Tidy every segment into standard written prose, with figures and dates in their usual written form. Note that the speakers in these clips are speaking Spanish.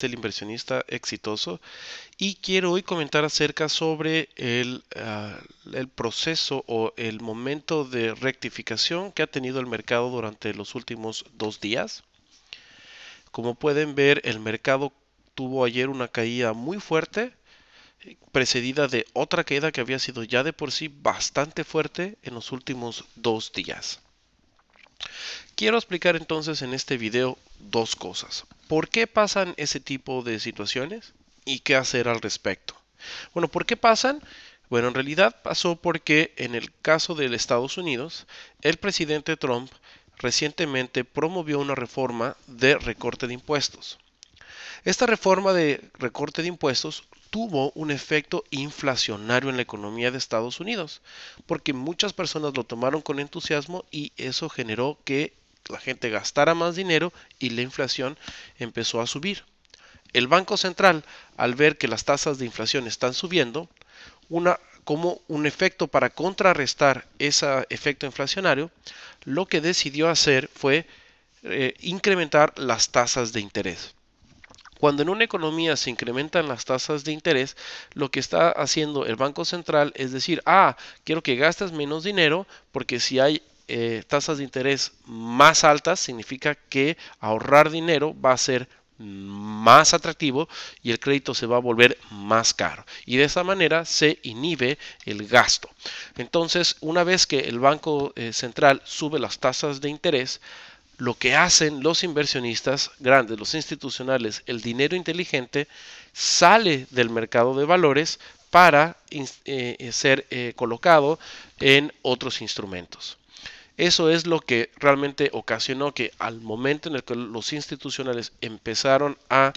del inversionista exitoso y quiero hoy comentar acerca sobre el proceso o el momento de rectificación que ha tenido el mercado durante los últimos 2 días. Como pueden ver, el mercado tuvo ayer una caída muy fuerte, precedida de otra caída que había sido ya de por sí bastante fuerte en los últimos 2 días. Quiero explicar entonces en este video dos cosas. ¿Por qué pasan ese tipo de situaciones y qué hacer al respecto? Bueno, ¿por qué pasan? Bueno, en realidad pasó porque en el caso de Estados Unidos, el presidente Trump recientemente promovió una reforma de recorte de impuestos. Esta reforma de recorte de impuestos tuvo un efecto inflacionario en la economía de Estados Unidos, porque muchas personas lo tomaron con entusiasmo y eso generó que la gente gastara más dinero y la inflación empezó a subir. El Banco Central, al ver que las tasas de inflación están subiendo, como un efecto para contrarrestar ese efecto inflacionario, lo que decidió hacer fue incrementar las tasas de interés. Cuando en una economía se incrementan las tasas de interés, lo que está haciendo el Banco Central es decir, quiero que gastes menos dinero porque si hay tasas de interés más altas, significa que ahorrar dinero va a ser más atractivo y el crédito se va a volver más caro. Y de esa manera se inhibe el gasto. Entonces, una vez que el Banco Central sube las tasas de interés, lo que hacen los inversionistas grandes, los institucionales, el dinero inteligente, sale del mercado de valores para ser colocado en otros instrumentos. Eso es lo que realmente ocasionó que al momento en el que los institucionales empezaron a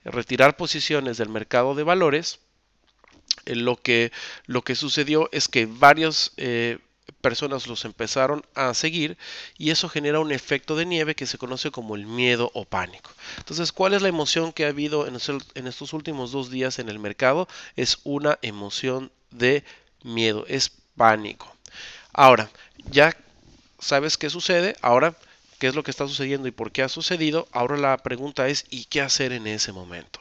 retirar posiciones del mercado de valores, lo que sucedió es que varios personas los empezaron a seguir y eso genera un efecto de nieve que se conoce como el miedo o pánico. Entonces, ¿cuál es la emoción que ha habido en estos últimos 2 días en el mercado? Es una emoción de miedo, es pánico. Ahora, ya sabes qué sucede, ahora qué es lo que está sucediendo y por qué ha sucedido, ahora la pregunta es ¿y qué hacer en ese momento?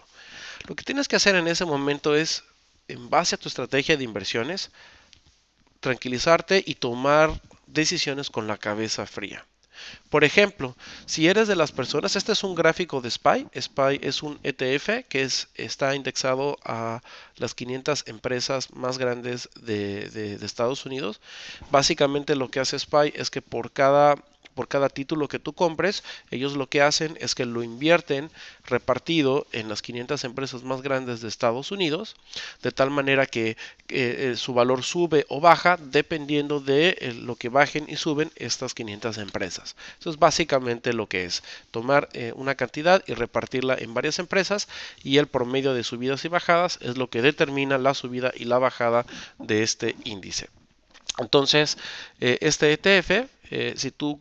Lo que tienes que hacer en ese momento es, en base a tu estrategia de inversiones, tranquilizarte y tomar decisiones con la cabeza fría. Por ejemplo, si eres de las personas, este es un gráfico de SPY. SPY es un ETF que está indexado a las 500 empresas más grandes de Estados Unidos. Básicamente lo que hace SPY es que por cada título que tú compres, ellos lo que hacen es que lo invierten repartido en las 500 empresas más grandes de Estados Unidos, de tal manera que su valor sube o baja dependiendo de lo que bajen y suben estas 500 empresas. Eso es básicamente lo que es tomar una cantidad y repartirla en varias empresas y el promedio de subidas y bajadas es lo que determina la subida y la bajada de este índice. Entonces, este ETF, si tú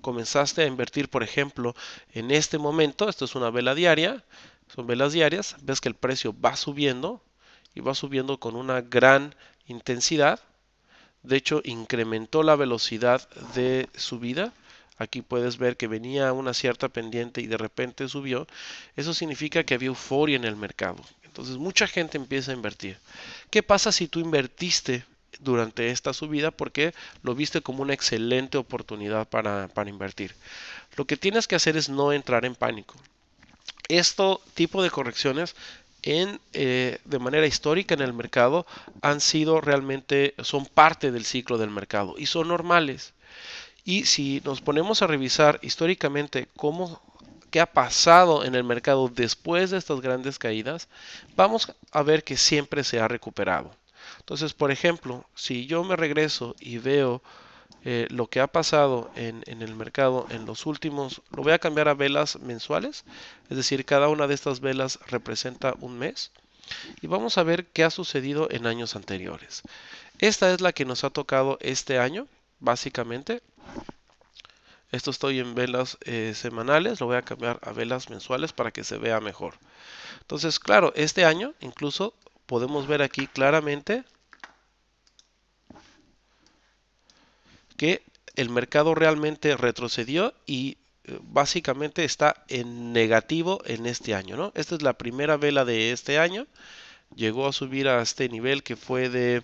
comenzaste a invertir, por ejemplo, en este momento, esto es una vela diaria, son velas diarias, ves que el precio va subiendo y va subiendo con una gran intensidad. De hecho, incrementó la velocidad de subida. Aquí puedes ver que venía a una cierta pendiente y de repente subió. Eso significa que había euforia en el mercado. Entonces mucha gente empieza a invertir. ¿Qué pasa si tú invertiste durante esta subida porque lo viste como una excelente oportunidad para invertir? Lo que tienes que hacer es no entrar en pánico. Este tipo de correcciones de manera histórica en el mercado han sido realmente, son parte del ciclo del mercado y son normales. Y si nos ponemos a revisar históricamente qué ha pasado en el mercado después de estas grandes caídas, vamos a ver que siempre se ha recuperado. Entonces, por ejemplo, si yo me regreso y veo lo que ha pasado en el mercado en los últimos, lo voy a cambiar a velas mensuales, es decir, cada una de estas velas representa un mes y vamos a ver qué ha sucedido en años anteriores. Esta es la que nos ha tocado este año, básicamente. Esto estoy en velas semanales, lo voy a cambiar a velas mensuales para que se vea mejor. Entonces, claro, este año incluso podemos ver aquí claramente que el mercado realmente retrocedió y básicamente está en negativo en este año, ¿no? Esta es la primera vela de este año. Llegó a subir a este nivel que fue de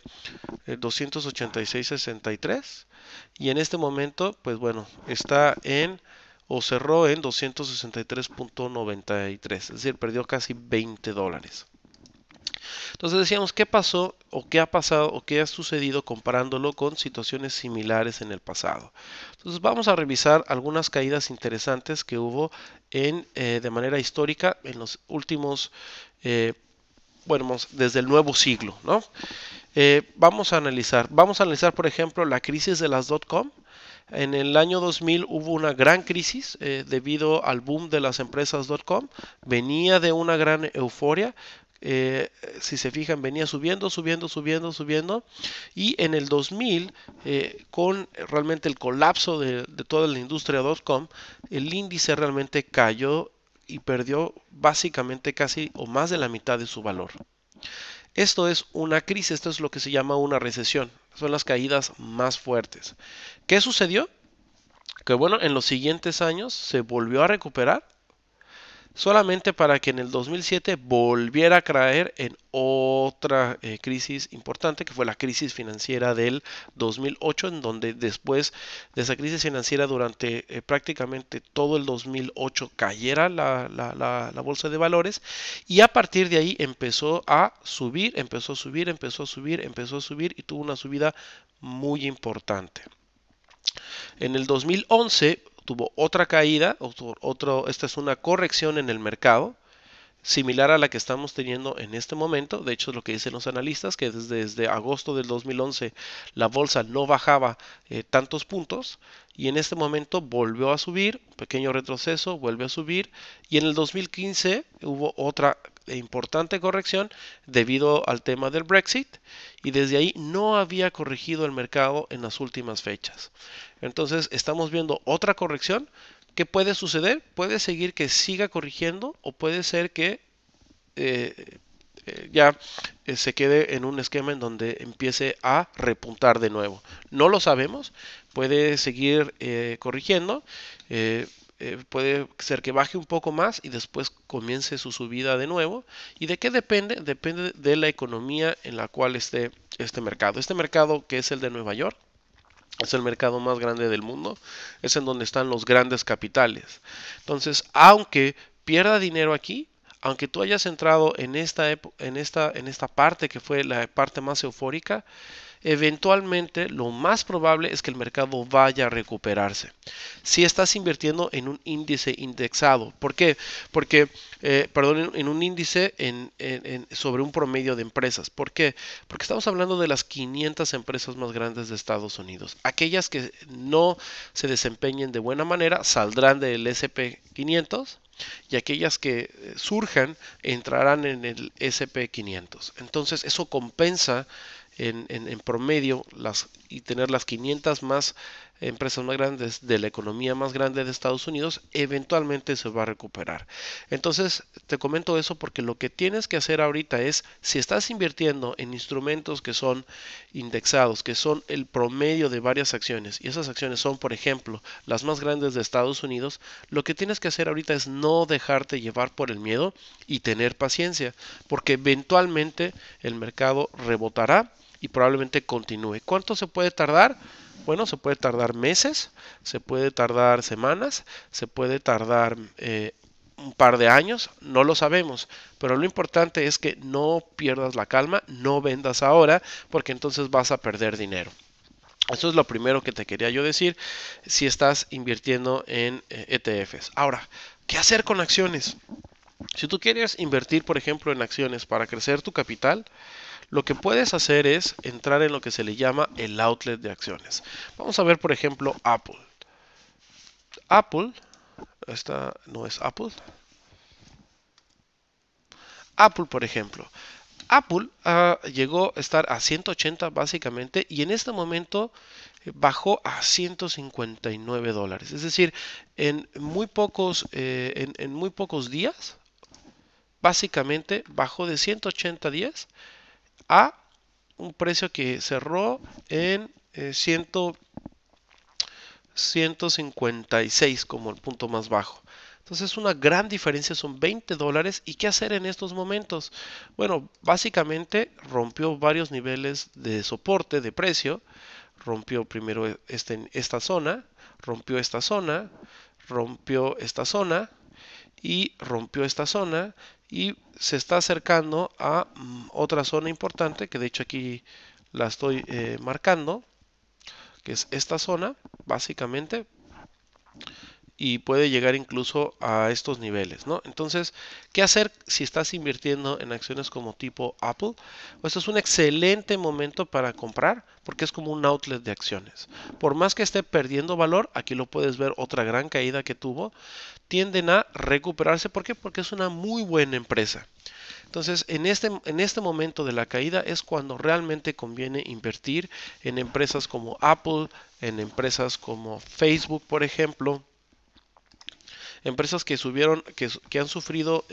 286.63 y en este momento, pues bueno, está en o cerró en 263.93, es decir, perdió casi $20. Entonces decíamos, ¿qué pasó o qué ha pasado o qué ha sucedido comparándolo con situaciones similares en el pasado? Entonces vamos a revisar algunas caídas interesantes que hubo de manera histórica en los últimos, bueno, desde el nuevo siglo, ¿no? Vamos a analizar, por ejemplo, la crisis de las .com. En el año 2000 hubo una gran crisis debido al boom de las empresas .com. Venía de una gran euforia. Si se fijan, venía subiendo, subiendo, subiendo, subiendo. Y en el 2000, con realmente el colapso de toda la industria .com, el índice realmente cayó y perdió básicamente casi o más de la mitad de su valor. Esto es una crisis, esto es lo que se llama una recesión. Son las caídas más fuertes. ¿Qué sucedió? Que bueno, en los siguientes años se volvió a recuperar solamente para que en el 2007 volviera a caer en otra crisis importante, que fue la crisis financiera del 2008, en donde después de esa crisis financiera durante prácticamente todo el 2008 cayera la bolsa de valores y a partir de ahí empezó a subir, empezó a subir, empezó a subir, empezó a subir y tuvo una subida muy importante. En el 2011 tuvo otra caída, esta es una corrección en el mercado, similar a la que estamos teniendo en este momento. De hecho, es lo que dicen los analistas, que desde agosto del 2011 la bolsa no bajaba tantos puntos y en este momento volvió a subir, pequeño retroceso, vuelve a subir y en el 2015 hubo otra importante corrección debido al tema del Brexit y desde ahí no había corregido el mercado en las últimas fechas. Entonces estamos viendo otra corrección. ¿Qué puede suceder? Puede seguir que siga corrigiendo o puede ser que eh, ya se quede en un esquema en donde empiece a repuntar de nuevo. No lo sabemos, puede seguir corrigiendo, puede ser que baje un poco más y después comience su subida de nuevo. ¿Y de qué depende? Depende de la economía en la cual esté este mercado. Este mercado que es el de Nueva York, es el mercado más grande del mundo, es en donde están los grandes capitales. Entonces, aunque pierda dinero aquí, aunque tú hayas entrado en esta parte que fue la parte más eufórica, eventualmente lo más probable es que el mercado vaya a recuperarse. Si estás invirtiendo en un índice indexado, ¿por qué? Porque, perdón, en un índice sobre un promedio de empresas. ¿Por qué? Porque estamos hablando de las 500 empresas más grandes de Estados Unidos. Aquellas que no se desempeñen de buena manera saldrán del S&P 500 y aquellas que surjan entrarán en el S&P 500. Entonces eso compensa en promedio y tener las 500 más empresas más grandes de la economía más grande de Estados Unidos, eventualmente se va a recuperar. Entonces, te comento eso porque lo que tienes que hacer ahorita es, si estás invirtiendo en instrumentos que son indexados, que son el promedio de varias acciones, y esas acciones son, por ejemplo, las más grandes de Estados Unidos, lo que tienes que hacer ahorita es no dejarte llevar por el miedo y tener paciencia, porque eventualmente el mercado rebotará y probablemente continúe. ¿Cuánto se puede tardar? Bueno, se puede tardar meses, se puede tardar semanas, se puede tardar un par de años, no lo sabemos, pero lo importante es que no pierdas la calma, no vendas ahora, porque entonces vas a perder dinero. Eso es lo primero que te quería yo decir si estás invirtiendo en ETFs. Ahora, ¿qué hacer con acciones? Si tú quieres invertir, por ejemplo, en acciones para crecer tu capital, lo que puedes hacer es entrar en lo que se le llama el outlet de acciones. Vamos a ver, por ejemplo, Apple. Apple, esta no es Apple. Apple, por ejemplo. Apple llegó a estar a 180 básicamente y en este momento bajó a $159. Es decir, en muy pocos días, básicamente bajó de 180 días a un precio que cerró en 156 como el punto más bajo. Entonces una gran diferencia, son $20. ¿Y qué hacer en estos momentos? Bueno, básicamente rompió varios niveles de soporte de precio. Rompió primero esta zona, rompió esta zona, rompió esta zona y rompió esta zona y se está acercando a otra zona importante que de hecho aquí la estoy marcando, que es esta zona básicamente, y puede llegar incluso a estos niveles, ¿no? Entonces, ¿qué hacer si estás invirtiendo en acciones como tipo Apple? Pues esto es un excelente momento para comprar porque es como un outlet de acciones. Por más que esté perdiendo valor, aquí lo puedes ver, otra gran caída que tuvo, tienden a recuperarse. ¿Por qué? Porque es una muy buena empresa. Entonces, en este momento de la caída es cuando realmente conviene invertir en empresas como Apple, en empresas como Facebook, por ejemplo, empresas que han sufrido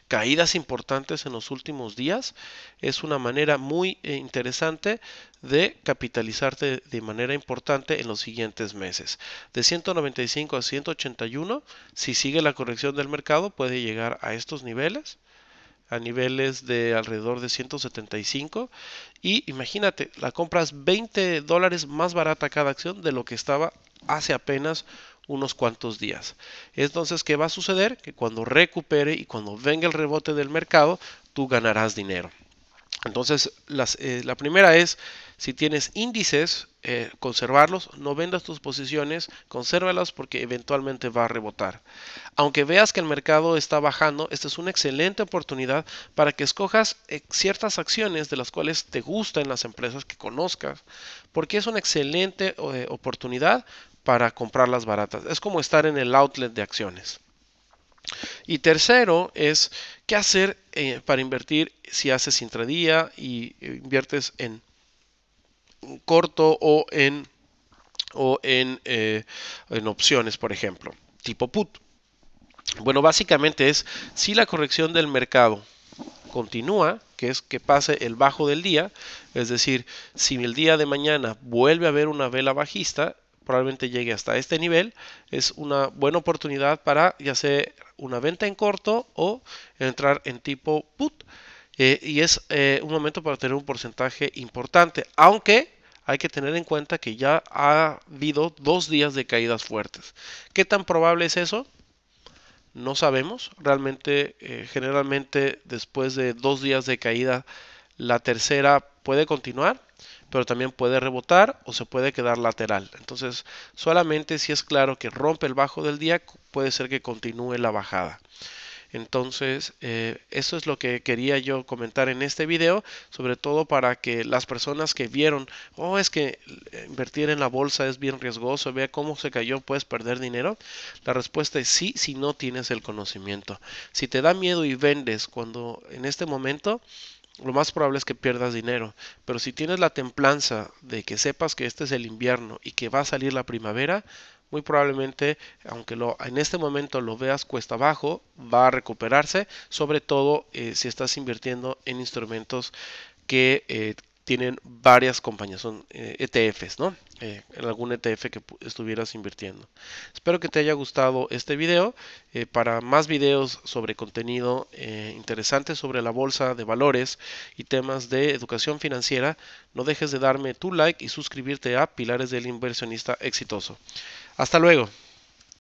caídas importantes en los últimos días. Es una manera muy interesante de capitalizarte de manera importante en los siguientes meses. De 195 a 181, si sigue la corrección del mercado, puede llegar a estos niveles, a niveles de alrededor de 175, y imagínate, la compras $20 más barata cada acción de lo que estaba hace apenas unos cuantos días. Entonces, ¿qué va a suceder? Que cuando recupere y cuando venga el rebote del mercado, tú ganarás dinero. Entonces, la primera es, si tienes índices, conservarlos, no vendas tus posiciones, consérvalas porque eventualmente va a rebotar. Aunque veas que el mercado está bajando, esta es una excelente oportunidad para que escojas ciertas acciones de las cuales te gustan las empresas que conozcas, porque es una excelente oportunidad para comprarlas baratas. Es como estar en el outlet de acciones. Y tercero es qué hacer para invertir si haces intradía y inviertes en corto en opciones, por ejemplo, tipo put. Bueno, básicamente es si la corrección del mercado continúa, que es que pase el bajo del día, es decir, si el día de mañana vuelve a haber una vela bajista, probablemente llegue hasta este nivel, es una buena oportunidad para ya sea una venta en corto o entrar en tipo put, y es un momento para tener un porcentaje importante, aunque hay que tener en cuenta que ya ha habido 2 días de caídas fuertes. ¿Qué tan probable es eso? No sabemos. Realmente, generalmente después de 2 días de caída, la tercera puede continuar, pero también puede rebotar o se puede quedar lateral. Entonces, solamente si es claro que rompe el bajo del día, puede ser que continúe la bajada. Entonces, eso es lo que quería yo comentar en este video, sobre todo para que las personas que vieron, oh, es que invertir en la bolsa es bien riesgoso, vea cómo se cayó, puedes perder dinero. La respuesta es sí, si no tienes el conocimiento. Si te da miedo y vendes cuando en este momento, lo más probable es que pierdas dinero, pero si tienes la templanza de que sepas que este es el invierno y que va a salir la primavera, muy probablemente, aunque en este momento lo veas cuesta abajo, va a recuperarse, sobre todo si estás invirtiendo en instrumentos que tienen varias compañías, son ETFs, ¿no? En algún ETF que estuvieras invirtiendo. Espero que te haya gustado este video. Para más videos sobre contenido interesante sobre la bolsa de valores y temas de educación financiera, no dejes de darme tu like y suscribirte a Pilares del Inversionista Exitoso. Hasta luego.